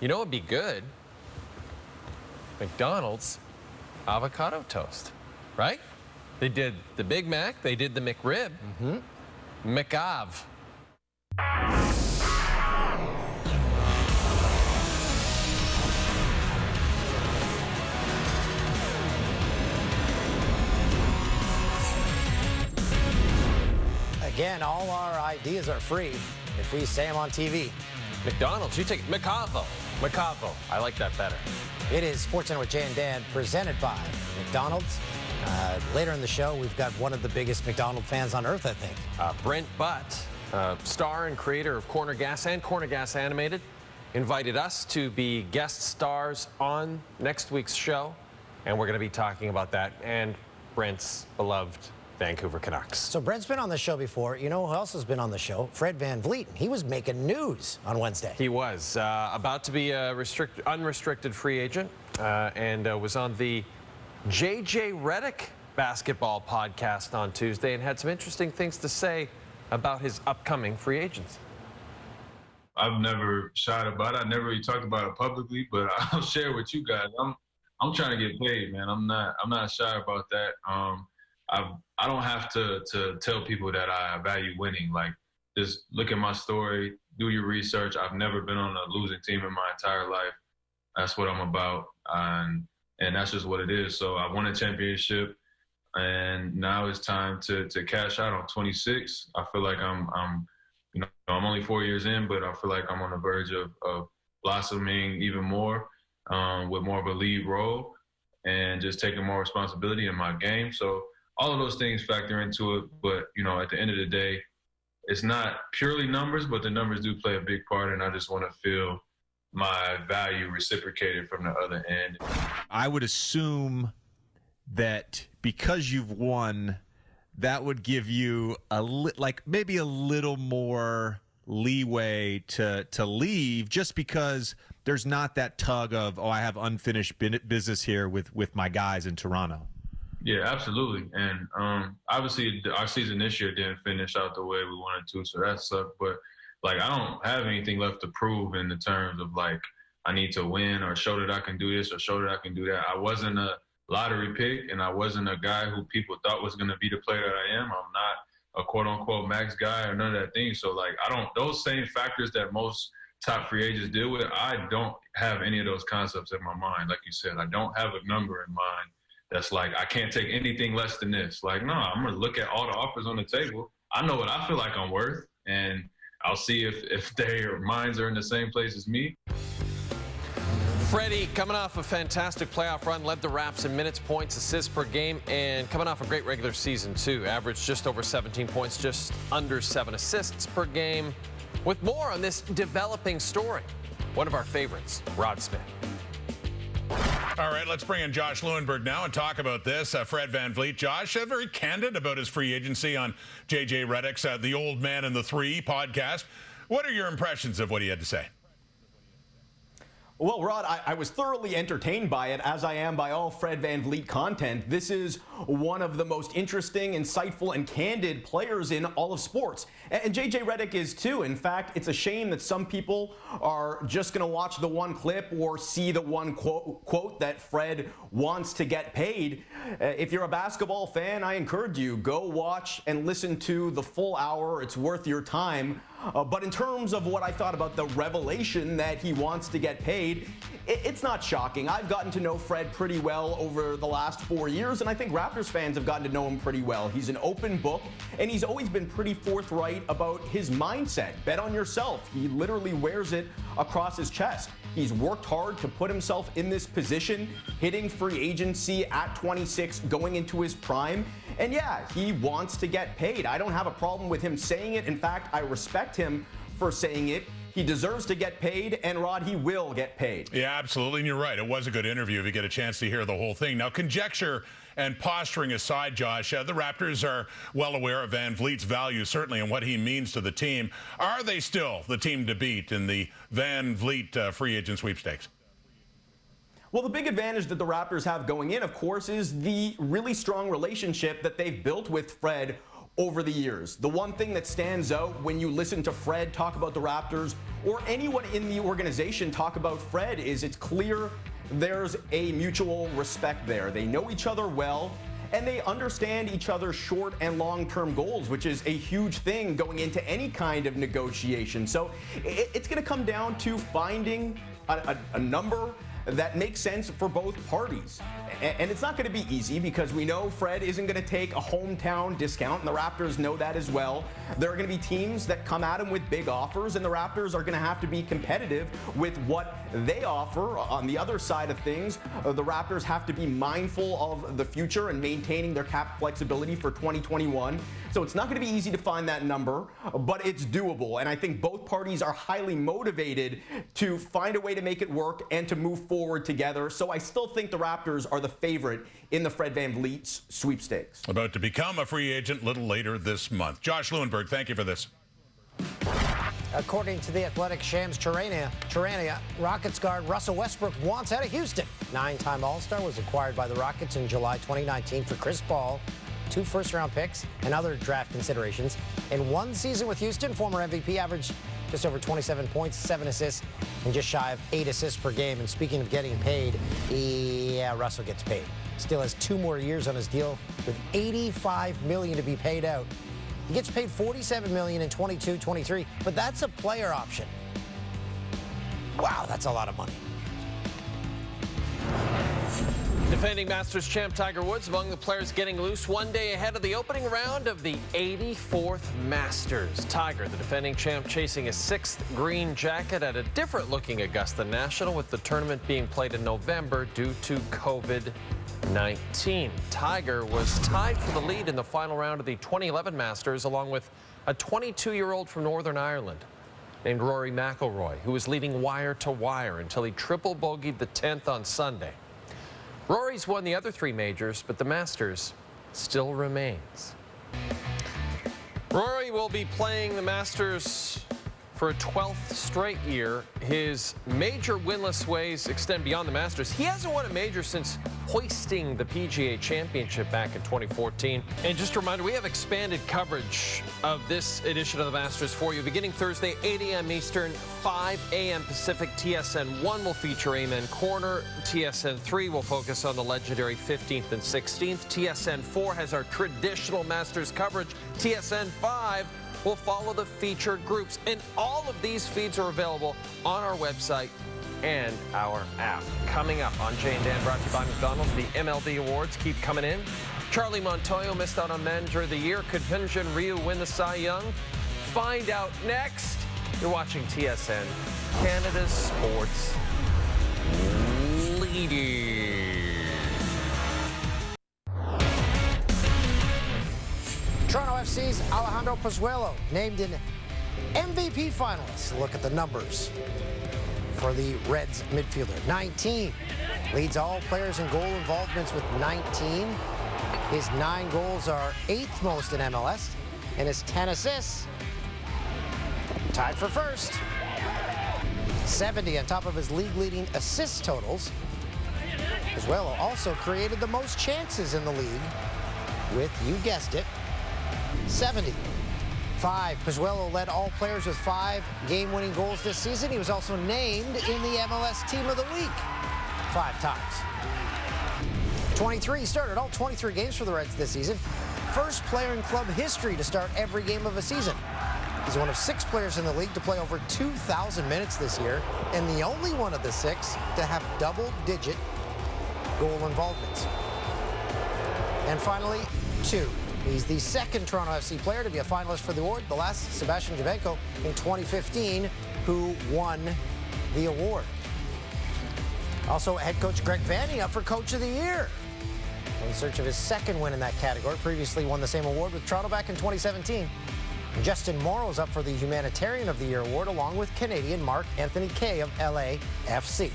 You know what'd be good? McDonald's avocado toast, right? They did the Big Mac, they did the McRib, McAv. Again, all our ideas are free if we say them on TV. McDonald's, you take McAvo. McAvo, I like that better. It is SportsCenter with Jay and Dan, presented by McDonald's. Later in the show, we've got one of the biggest McDonald's fans on earth, I think. Brent Butt, star and creator of Corner Gas and Corner Gas Animated, invited us to be guest stars on next week's show, and we're going to be talking about that and Brent's beloved Vancouver Canucks. So Brent's been on the show before. You know who else has been on the show? Fred VanVleet. He was making news on Wednesday. He was about to be a unrestricted free agent and was on the J.J. Redick basketball podcast on Tuesday and had some interesting things to say about his upcoming free agents. I've never shied about it. I never really talked about it publicly, but I'll share with you guys. I'm trying to get paid, man. I'm not shy about that. I don't have to tell people that I value winning. Like, just look at my story, do your research. I've never been on a losing team in my entire life. That's what I'm about, and that's just what it is. So I won a championship, and now it's time to cash out on 26. I feel like I'm only 4 years in, but I feel like I'm on the verge of blossoming even more with more of a lead role and just taking more responsibility in my game. So all of those things factor into it, but, at the end of the day, it's not purely numbers, but the numbers do play a big part, and I just want to feel my value reciprocated from the other end. I would assume that because you've won, that would give you maybe a little more leeway to leave, just because there's not that tug of, I have unfinished business here with my guys in Toronto. Yeah, absolutely. And obviously our season this year didn't finish out the way we wanted to, so that sucked. But, I don't have anything left to prove in the terms of, I need to win or show that I can do this or show that I can do that. I wasn't a lottery pick, and I wasn't a guy who people thought was going to be the player that I am. I'm not a quote-unquote max guy or none of that thing. So, those same factors that most top free agents deal with, I don't have any of those concepts in my mind. Like you said, I don't have a number in mind that's I can't take anything less than this. No, I'm going to look at all the offers on the table. I know what I feel like I'm worth, and I'll see if their minds are in the same place as me. Freddie, coming off a fantastic playoff run, led the Raps in minutes, points, assists per game, and coming off a great regular season, too. Averaged just over 17 points, just under 7 assists per game. With more on this developing story, one of our favorites, Rod Smith. All right, let's bring in Josh Lewenberg now and talk about this. Fred VanVleet. Josh, very candid about his free agency on J.J. Redick's The Old Man and the Three podcast. What are your impressions of what he had to say? Well, Rod, I was thoroughly entertained by it, as I am by all Fred VanVleet content. This is one of the most interesting, insightful, and candid players in all of sports. And J.J. Redick is too. In fact, it's a shame that some people are just going to watch the one clip or see the one quote that Fred wants to get paid. If you're a basketball fan, I encourage you, go watch and listen to the full hour. It's worth your time. But in terms of what I thought about the revelation that he wants to get paid, it's not shocking. I've gotten to know Fred pretty well over the last 4 years, and I think Raptors fans have gotten to know him pretty well. He's an open book, and he's always been pretty forthright about his mindset. Bet on yourself. He literally wears it across his chest. He's worked hard to put himself in this position, hitting free agency at 26, going into his prime. And yeah, he wants to get paid. I don't have a problem with him saying it. In fact, I respect him for saying it. He deserves to get paid, and Rod, he will get paid. Yeah, absolutely, and you're right. It was a good interview if you get a chance to hear the whole thing. Now, conjecture and posturing aside, Josh, the Raptors are well aware of VanVleet's value, certainly, and what he means to the team. Are they still the team to beat in the VanVleet free agent sweepstakes? Well, the big advantage that the Raptors have going in, of course, is the really strong relationship that they've built with Fred over the years. The one thing that stands out when you listen to Fred talk about the Raptors or anyone in the organization talk about Fred is it's clear there's a mutual respect there. They know each other well, and they understand each other's short and long-term goals, which is a huge thing going into any kind of negotiation. So it's going to come down to finding a number that makes sense for both parties. And it's not going to be easy because we know Fred isn't going to take a hometown discount, and the Raptors know that as well. There are going to be teams that come at him with big offers, and the Raptors are going to have to be competitive with what they offer. On the other side of things, the Raptors have to be mindful of the future and maintaining their cap flexibility for 2021. So it's not going to be easy to find that number, but it's doable. And I think both parties are highly motivated to find a way to make it work and to move forward together. So I still think the Raptors are the favorite in the Fred VanVleet's sweepstakes. About to become a free agent a little later this month. Josh Lewenberg, thank you for this. According to the Athletic Shams Charania, Rockets guard Russell Westbrook wants out of Houston. 9-time All-Star was acquired by the Rockets in July 2019 for Chris Paul, 2 first-round picks, and other draft considerations. In one season with Houston, former MVP averaged just over 27 points, 7 assists, and just shy of 8 assists per game. And speaking of getting paid, yeah, Russell gets paid. Still has 2 more years on his deal with $85 million to be paid out. He gets paid $47 million in 22-23, but that's a player option. Wow, that's a lot of money. Defending Masters champ Tiger Woods among the players getting loose one day ahead of the opening round of the 84th Masters. Tiger, the defending champ, chasing his 6th green jacket at a different-looking Augusta National, with the tournament being played in November due to COVID-19. Tiger was tied for the lead in the final round of the 2011 Masters, along with a 22-year-old from Northern Ireland named Rory McIlroy, who was leading wire to wire until he triple bogeyed the 10th on Sunday. Rory's won the other 3 majors, but the Masters still remains. Rory will be playing the Masters for a 12th straight year. His major winless ways extend beyond the Masters. He hasn't won a major since hoisting the PGA Championship back in 2014. And just a reminder, we have expanded coverage of this edition of the Masters for you. Beginning Thursday, 8 a.m. Eastern, 5 a.m. Pacific. TSN 1 will feature Amen Corner. TSN 3 will focus on the legendary 15th and 16th. TSN 4 has our traditional Masters coverage. TSN 5 will follow the featured groups. And all of these feeds are available on our website and our app. Coming up on Jay and Dan, brought to you by McDonald's, the MLB awards keep coming in. Charlie Montoyo missed out on Manager of the Year. Could Hyunjin Ryu win the Cy Young? Find out next. You're watching TSN, Canada's sports leader. Toronto FC's Alejandro Pozuelo named an MVP finalist. Look at the numbers for the Reds midfielder. 19. Leads all players in goal involvements with 19. His 9 goals are 8th most in MLS, and his 10 assists tied for first. 70 on top of his league-leading assist totals. Pozuelo also created the most chances in the league with, you guessed it, 70. 5. Pozuelo led all players with 5 game-winning goals this season. He was also named in the MLS Team of the Week 5 times. 23. Started all 23 games for the Reds this season. First player in club history to start every game of a season. He's one of 6 players in the league to play over 2,000 minutes this year, and the only one of the 6 to have double-digit goal involvements. And finally, 2. He's the 2nd Toronto FC player to be a finalist for the award. The last, Sebastian Giovenco in 2015, who won the award. Also, head coach Greg Vanney up for Coach of the Year, in search of his 2nd win in that category. Previously won the same award with Toronto back in 2017. Justin Morrow's up for the Humanitarian of the Year award, along with Canadian Mark Anthony Kay of LAFC.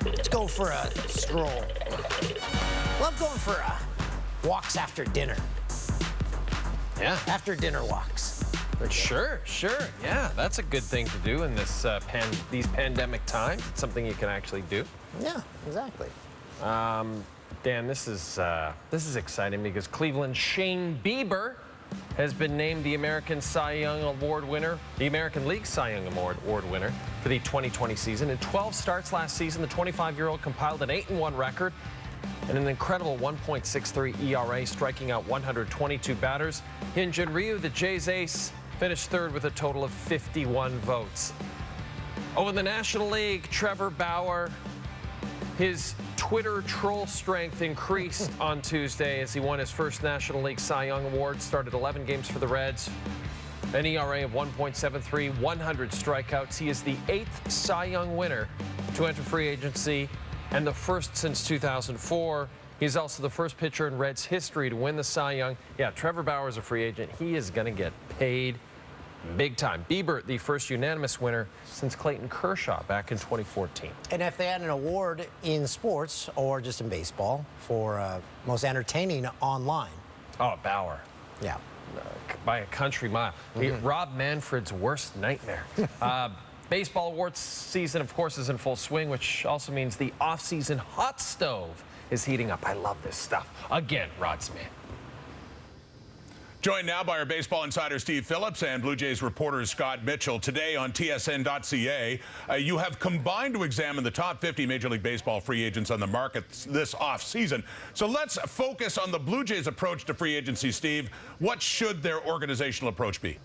Let's go for a stroll. Love going for walks after dinner. Yeah. After dinner walks. Sure. Yeah, that's a good thing to do in this these pandemic times. It's something you can actually do. Yeah, exactly. Dan, this is exciting because Cleveland's Shane Bieber has been named the American Cy Young Award winner, the American League Cy Young Award winner for the 2020 season. In 12 starts last season, the 25-year-old compiled an 8-1 record and an incredible 1.63 ERA, striking out 122 batters. Hyun-Jin Ryu, the Jays ace, finished third with a total of 51 votes. Over in the National League, Trevor Bauer, his Twitter troll strength increased on Tuesday as he won his first National League Cy Young Award, started 11 games for the Reds, an ERA of 1.73, 100 strikeouts. He is the 8th Cy Young winner to enter free agency and the first since 2004. He's also the first pitcher in Reds history to win the Cy Young. Yeah, Trevor Bauer is a free agent. He is going to get paid big time. Bieber, the first unanimous winner since Clayton Kershaw back in 2014. And if they had an award in sports or just in baseball for most entertaining online. Oh, Bauer. Yeah. By a country mile. Rob Manfred's worst nightmare. Baseball awards season, of course, is in full swing, which also means the off-season hot stove is heating up. I love this stuff. Again, Rod's man. Joined now by our baseball insider Steve Phillips and Blue Jays reporter Scott Mitchell. Today on TSN.ca, you have combined to examine the top 50 Major League Baseball free agents on the market this offseason. So let's focus on the Blue Jays' approach to free agency, Steve. What should their organizational approach be?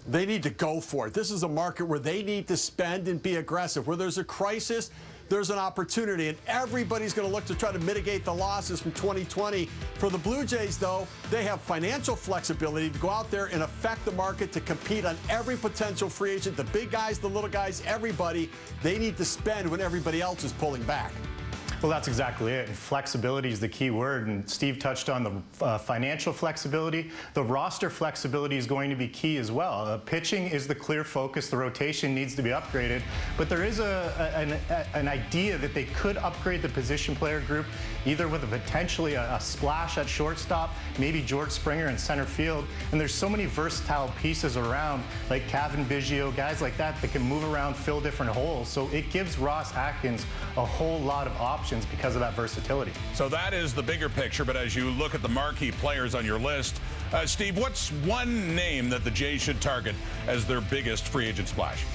They need to go for it. This is a market where they need to spend and be aggressive. Where there's a crisis, there's an opportunity, and everybody's going to look to try to mitigate the losses from 2020. For the Blue Jays, though, they have financial flexibility to go out there and affect the market, to compete on every potential free agent, the big guys, the little guys, everybody. They need to spend when everybody else is pulling back. Well, that's exactly it. Flexibility is the key word, and Steve touched on the financial flexibility. The roster flexibility is going to be key as well. Pitching is the clear focus. The rotation needs to be upgraded, but there is an idea that they could upgrade the position player group, either with potentially a splash at shortstop, maybe George Springer in center field, and there's so many versatile pieces around, like Kevin Biggio, guys like that can move around, fill different holes. So it gives Ross Atkins a whole lot of options because of that versatility. So that is the bigger picture, but as you look at the marquee players on your list, Steve, what's one name that the Jays should target as their biggest free agent splash?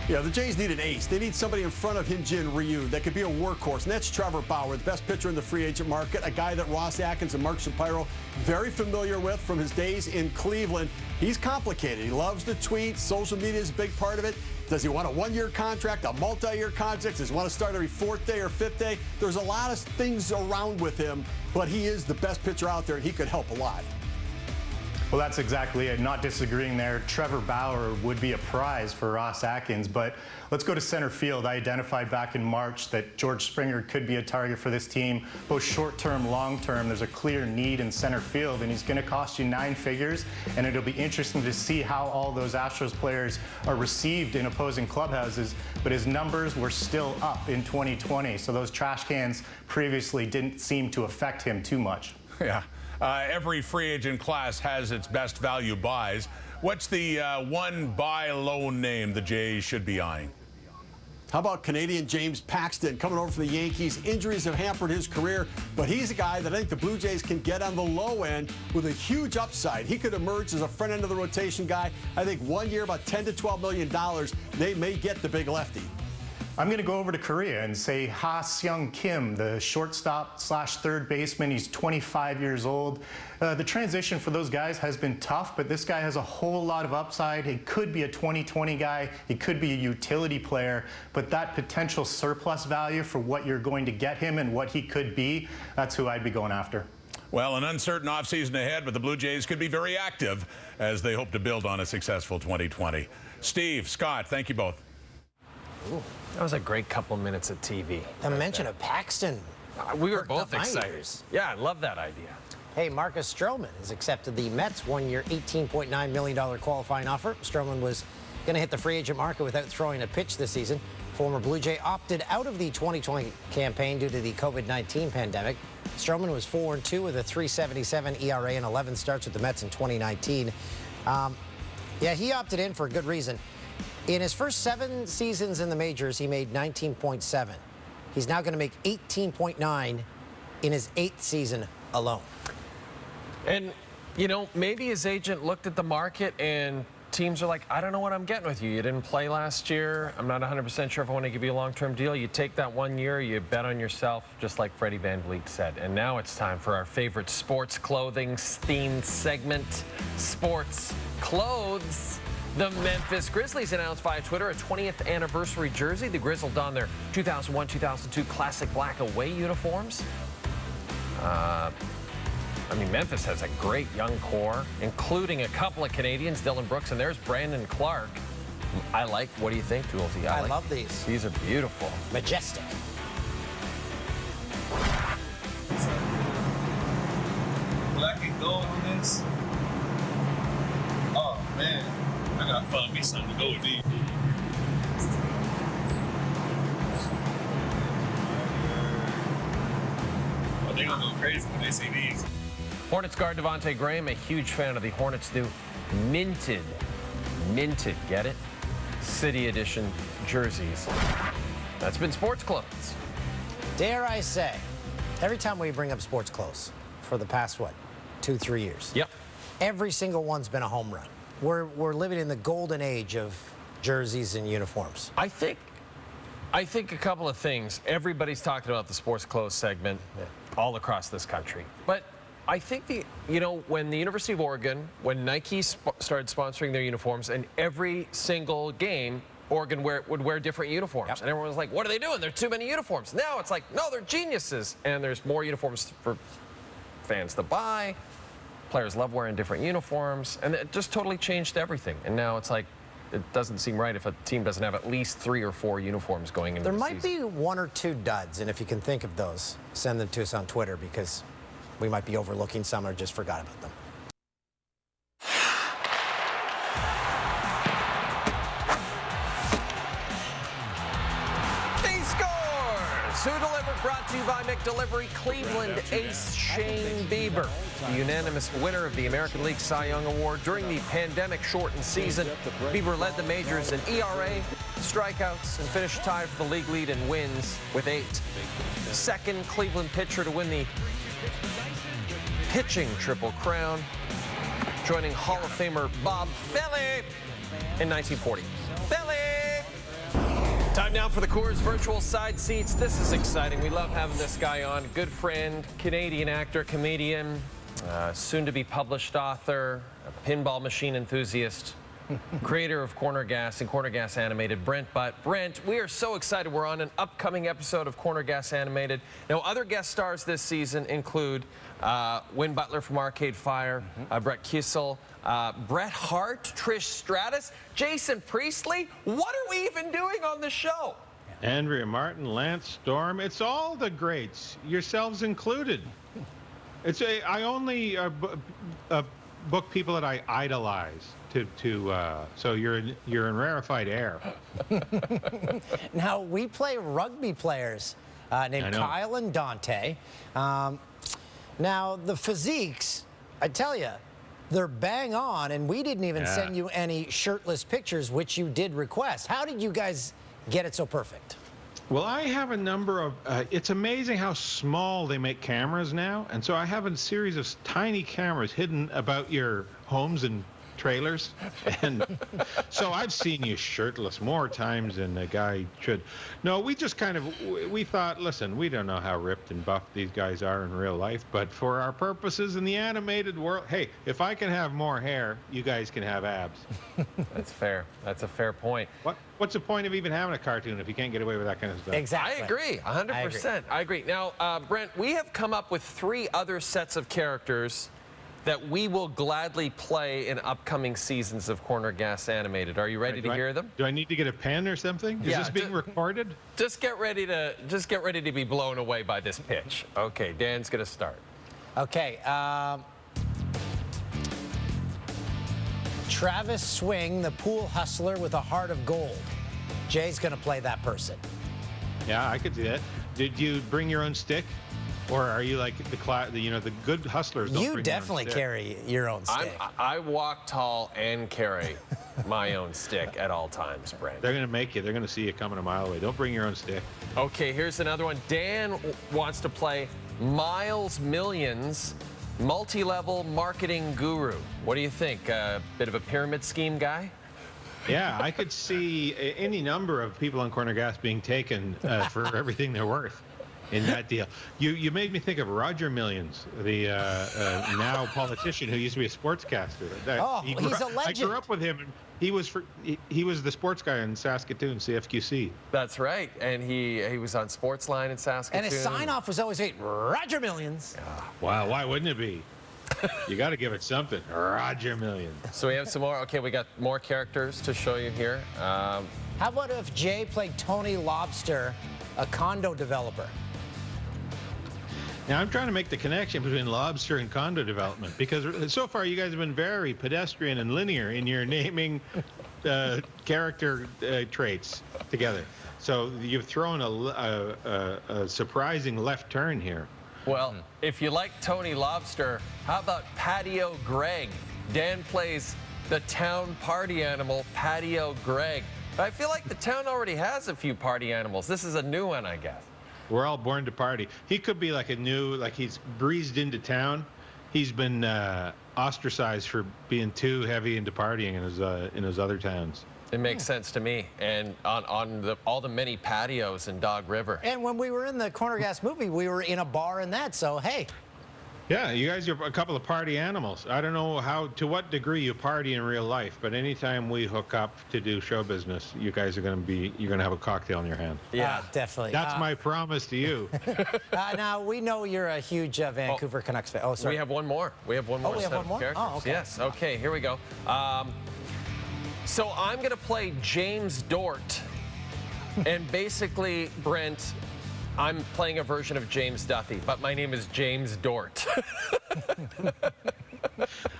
Yeah, the Jays need an ace. They need somebody in front of Hyun-Jin Ryu that could be a workhorse, and that's Trevor Bauer, the best pitcher in the free agent market, a guy that Ross Atkins and Mark Shapiro very familiar with from his days in Cleveland. He's complicated. He loves to tweet. Social media is a big part of it. Does he want a one-year contract, a multi-year contract? Does he want to start every fourth day or fifth day? There's a lot of things around with him, but he is the best pitcher out there, and he could help a lot. Well, that's exactly it. Not disagreeing there. Trevor Bauer would be a prize for Ross Atkins, but let's go to center field. I identified back in March that George Springer could be a target for this team, both short-term, long-term. There's a clear need in center field, and he's going to cost you 9 figures, and it'll be interesting to see how all those Astros players are received in opposing clubhouses, but his numbers were still up in 2020, so those trash cans previously didn't seem to affect him too much. Yeah. Every free agent class has its best value buys. What's the one buy low name the Jays should be eyeing? How about Canadian James Paxton coming over from the Yankees? Injuries have hampered his career, but he's a guy that I think the Blue Jays can get on the low end with a huge upside. He could emerge as a front end of the rotation guy. I think 1 year, about $10 to $12 million, they may get the big lefty. I'm going to go over to Korea and say Ha-Seung Kim, the shortstop slash third baseman. He's 25 years old. The transition for those guys has been tough, but this guy has a whole lot of upside. He could be a 2020 guy. He could be a utility player, but that potential surplus value for what you're going to get him and what he could be, that's who I'd be going after. Well, an uncertain offseason ahead, but the Blue Jays could be very active as they hope to build on a successful 2020. Steve, Scott, thank you both. Ooh, that was a great couple minutes of TV. The mention of Paxton. We were both excited. Yeah, I love that idea. Hey, Marcus Stroman has accepted the Mets' one-year, $18.9 million qualifying offer. Stroman was going to hit the free agent market without throwing a pitch this season. Former Blue Jay opted out of the 2020 campaign due to the COVID-19 pandemic. Stroman was 4-2 with a .377 ERA and 11 starts with the Mets in 2019. Yeah, he opted in for a good reason. In his first 7 seasons in the majors, he made 19.7. He's now going to make 18.9 in his 8th season alone. And, you know, maybe his agent looked at the market and teams are like, I don't know what I'm getting with you. You didn't play last year. I'm not 100% sure if I want to give you a long-term deal. You take that 1 year, you bet on yourself, just like Freddie VanVleet said. And now it's time for our favorite sports clothing themed segment, Sports Clothes. The Memphis Grizzlies announced via Twitter a 20th anniversary jersey. The Grizzlies donned their 2001-2002 classic black away uniforms. I mean, Memphis has a great young core, including a couple of Canadians, Dylan Brooks, and there's Brandon Clark. I like, what do you think, Toolsy? I love these. These are beautiful. Majestic. Black and gold on this. Oh, man. I gotta find me something to go with these. Oh, they gonna go crazy when they see these. Hornets guard Devontae Graham, a huge fan of the Hornets' new minted, get it? City Edition jerseys. That's been Sports Clothes. Dare I say, every time we bring up sports clothes for the past, 2-3 years? Yep. Every single one's been a home run. We're living in the golden age of jerseys and uniforms. I think a couple of things. Everybody's talking about the sports clothes segment all across this country. But I think when the University of Oregon, when Nike started sponsoring their uniforms, and every single game, Oregon would wear different uniforms. Yep. And everyone was like, what are they doing? There are too many uniforms. Now it's like, no, they're geniuses. And there's more uniforms for fans to buy. Players love wearing different uniforms. And it just totally changed everything. And now it's like, it doesn't seem right if a team doesn't have at least 3 or 4 uniforms going into the season. There might be 1 or 2 duds, and if you can think of those, send them to us on Twitter, because we might be overlooking some or just forgot about them. He scores! Who Delivered, brought to you by McDelivery. Cleveland ace Shane Bieber, the unanimous winner of the American League Cy Young Award during the pandemic-shortened season. Bieber led the majors in ERA, strikeouts, and finished tied for the league lead in wins with 8. Second Cleveland pitcher to win the pitching Triple Crown, joining Hall of Famer Bob Philly in 1940. Philly! Time now for the Coors virtual side seats. This is exciting. We love having this guy on. Good friend, Canadian actor, comedian, soon-to-be published author, a pinball machine enthusiast, creator of Corner Gas and Corner Gas Animated, Brent Butt. Brent, we are so excited. We're on an upcoming episode of Corner Gas Animated. Now, other guest stars this season include Win Butler from Arcade Fire, Brett Kissel, Bret Hart, Trish Stratus, Jason Priestley. What are we even doing on the show? Andrea Martin, Lance Storm. It's all the greats, yourselves included. I only book people that I idolize. So you're in rarefied air. Now, we play rugby players named Kyle and Dante. Now, the physiques, I tell you, they're bang on, and we didn't even send you any shirtless pictures, which you did request. How did you guys get it so perfect? Well, I have a number of, it's amazing how small they make cameras now. And so I have a series of tiny cameras hidden about your homes and trailers, and so I've seen you shirtless more times than a guy should. No, we just we thought, listen, we don't know how ripped and buff these guys are in real life, but for our purposes in the animated world, hey, if I can have more hair, you guys can have abs. That's fair. That's a fair point. What's the point of even having a cartoon if you can't get away with that kind of stuff? Exactly. I agree, 100%. I agree. Now, Brent, we have come up with 3 other sets of characters that we will gladly play in upcoming seasons of Corner Gas Animated. Are you ready to hear them? Do I need to get a pen or something? Is this being recorded? Just get ready to be blown away by this pitch. Okay, Dan's gonna start. Okay. Travis Swing, the pool hustler with a heart of gold. Jay's gonna play that person. Yeah, I could do that. Did you bring your own stick? Or are you like the good hustlers don't You bring definitely their own stick. carry your own stick. I walk tall and carry my own stick at all times, Brent. They're going to make you. They're going to see you coming a mile away. Don't bring your own stick. Okay, here's another one. Dan wants to play Miles Millions, multi-level marketing guru. What do you think? A bit of a pyramid scheme guy? Yeah, I could see any number of people on Corner Gas being taken for everything they're worth in that deal. You made me think of Roger Millions, the now politician who used to be a sportscaster. He's a legend. I grew up with him. And he was the sports guy in Saskatoon, CFQC. That's right, and he was on Sportsline in Saskatoon. And his sign-off was always Roger Millions. Wow, why wouldn't it be? You got to give it something. Roger Millions. So we have some more. Okay, we got more characters to show you here. How about if Jay played Tony Lobster, a condo developer? Now, I'm trying to make the connection between lobster and condo development because so far you guys have been very pedestrian and linear in your naming character traits together. So you've thrown a surprising left turn here. Well, if you like Tony Lobster, how about Patio Greg? Dan plays the town party animal, Patio Greg. I feel like the town already has a few party animals. This is a new one, I guess. We're all born to party. He could be like he's breezed into town. He's been ostracized for being too heavy into partying in his other towns. It makes sense to me. And on all the many patios in Dog River. And when we were in the Corner Gas movie, we were in a bar and that, so hey. Yeah, you guys are a couple of party animals. I don't know to what degree you party in real life, but anytime we hook up to do show business, you guys are going to have a cocktail in your hand. Yeah, definitely. That's my promise to you. Now, we know you're a huge Vancouver Canucks fan. Oh, sorry. We have one more. We have one more. We have one more? Characters. Oh, okay. Yes, okay, here we go. So I'm going to play James Dort. And basically, Brent, I'm playing a version of James Duthie, but my name is James Dort.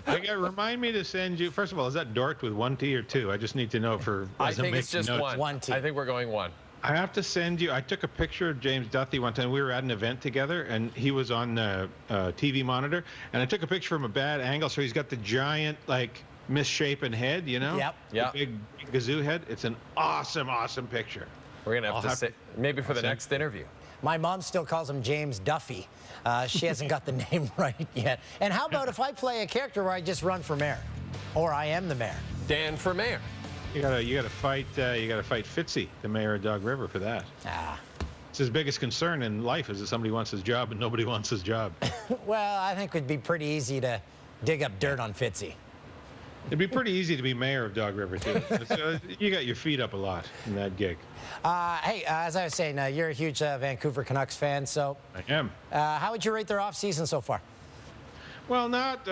Remind me to send you. First of all, is that Dort with one T or two? I just need to know for. I think it's just notes. one. One T. I think we're going one. I have to send you. I took a picture of James Duthie one time. We were at an event together, and he was on the TV monitor. And I took a picture from a bad angle, so he's got the giant, misshapen head, you know? Yep. Yeah. Big gazoo head. It's an awesome picture. We're going to have to say, maybe for the next interview. My mom still calls him James Duffy. She hasn't got the name right yet. And how about if I play a character where I just run for mayor? Or I am the mayor? Dan for mayor. You gotta fight Fitzy, the mayor of Dog River, for that. It's his biggest concern in life is that somebody wants his job and nobody wants his job. Well, I think it'd be pretty easy to dig up dirt on Fitzy. It'd be pretty easy to be mayor of Dog River, too. You got your feet up a lot in that gig. Hey, as I was saying, you're a huge Vancouver Canucks fan, so... I am. How would you rate their off-season so far? Well, not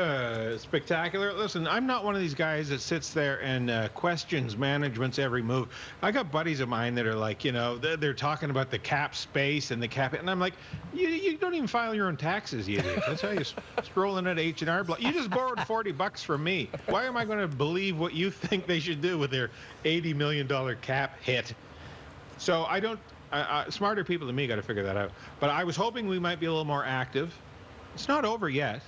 spectacular. Listen, I'm not one of these guys that sits there and questions management's every move. I got buddies of mine that are like, they're talking about the cap space and the cap, and I'm like, you don't even file your own taxes, you idiot. That's how you scrolling at H&R Block. You just borrowed $40 from me. Why am I going to believe what you think they should do with their $80 million cap hit? So I don't. Smarter people than me got to figure that out. But I was hoping we might be a little more active. It's not over yet.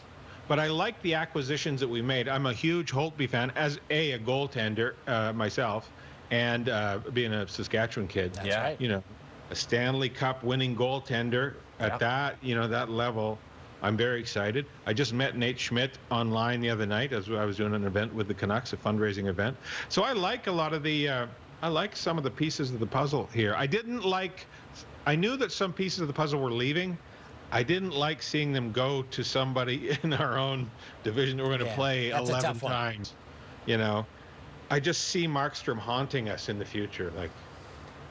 But I like the acquisitions that we made. I'm a huge Holtby fan, as a goaltender myself, and being a Saskatchewan kid. That's right. A Stanley Cup winning goaltender at that level. I'm very excited. I just met Nate Schmidt online the other night as I was doing an event with the Canucks, a fundraising event. So I like a lot of the. I like some of the pieces of the puzzle here. I knew that some pieces of the puzzle were leaving. I didn't like seeing them go to somebody in our own division that we're going to play 11 times. I just see Markstrom haunting us in the future. Like,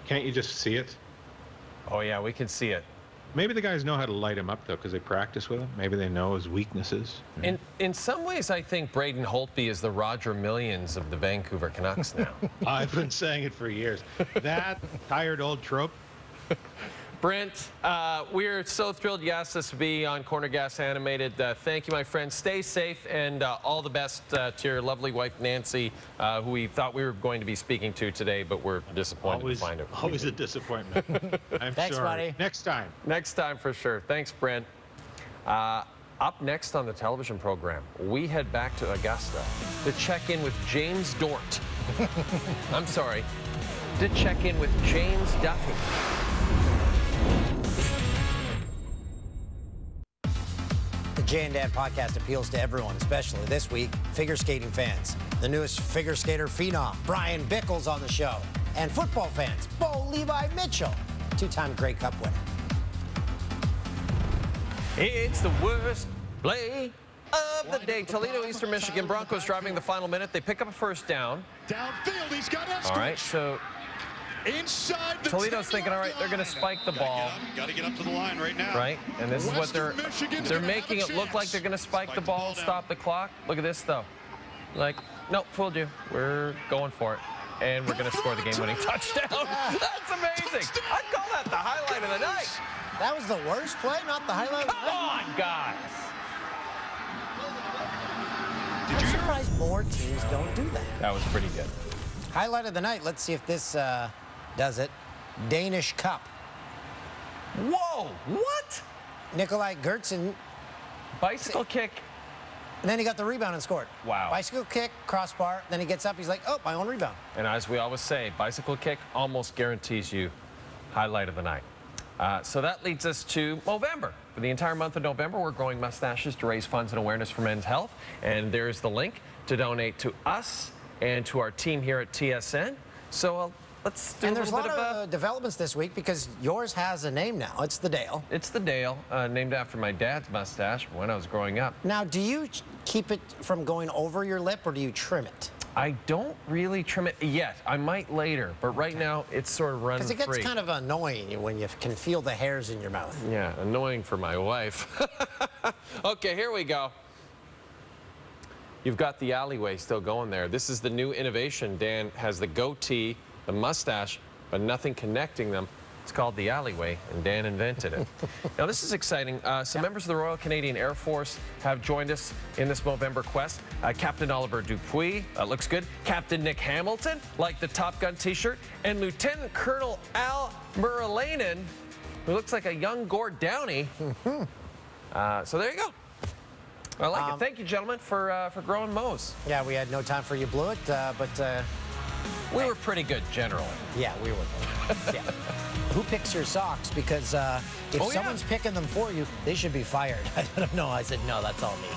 can't you just see it? Oh, yeah, we can see it. Maybe the guys know how to light him up, though, because they practice with him. Maybe they know his weaknesses. In some ways, I think Braden Holtby is the Roger Millions of the Vancouver Canucks now. I've been saying it for years. That tired old trope. Brent, we're so thrilled you asked us to be on Corner Gas Animated. Thank you, my friend. Stay safe, and all the best to your lovely wife, Nancy, who we thought we were going to be speaking to today, but we're disappointed to find her. Always a disappointment. Thanks, sorry. buddy. Next time. Next time, for sure. Thanks, Brent. Up next on the television program, we head back to Augusta to check in with James Dort. I'm sorry, to check in with James Duthie. Jay and Dan podcast appeals to everyone, especially this week, figure skating fans. The newest figure skater phenom, Brian Bickle's on the show. And football fans, Bo Levi Mitchell, two-time Grey Cup winner. It's the worst play of the day. Toledo, Eastern Michigan. Broncos driving the final minute. They pick up a first down. Downfield, he's got Eskridge. All right, so inside the Toledo's thinking, all right, they're going to spike the ball. Got to get up to the line right now. Right, and this is what they're Michigan's making it look like they're going to spike the ball, stop the clock. Look at this, though. Like, nope, fooled you. We're going for it. And we're going to score the game-winning touchdown. That's amazing. I'd call that the highlight of the night. That was the worst play, not the highlight of the Come night? on, guys. I'm surprised more teams don't do that. That was pretty good. Highlight of the night. Let's see if this does it. Danish Cup. Whoa, what? Nikolai Gertzen, Bicycle kick. and then he got the rebound and scored. Wow. Bicycle kick, crossbar, then he gets up, he's like, oh, my own rebound. And as we always say, bicycle kick almost guarantees you highlight of the night. So that leads us to Movember. For the entire month of November, we're growing mustaches to raise funds and awareness for men's health. And there's the link to donate to us and to our team here at TSN. So let's do And a there's a little lot bit of of developments this week because yours has a name now. It's the Dale. It's the Dale, named after my dad's mustache when I was growing up. Now, do you keep it from going over your lip or do you trim it? I don't really trim it yet. I might later, but right now it's sort of run Because it gets free. kind of annoying when you can feel the hairs in your mouth. Yeah, annoying for my wife. Okay, here we go. You've got the alleyway still going there. This is the new innovation. Dan has the goatee, the mustache, but nothing connecting them. It's called the alleyway, and Dan invented it. Now, this is exciting. Some members of the Royal Canadian Air Force have joined us in this Movember quest. Captain Oliver Dupuis, looks good. Captain Nick Hamilton, like the Top Gun t-shirt. And Lieutenant Colonel Al Muralainen, who looks like a young Gord Downey. So there you go. I like it. Thank you, gentlemen, for growing mows. Yeah, we had no time for You Blew It, but... We were pretty good, generally. Yeah, we were. Yeah. Who picks your socks? Because if someone's picking them for you, they should be fired. I don't know. I said, no, that's all me.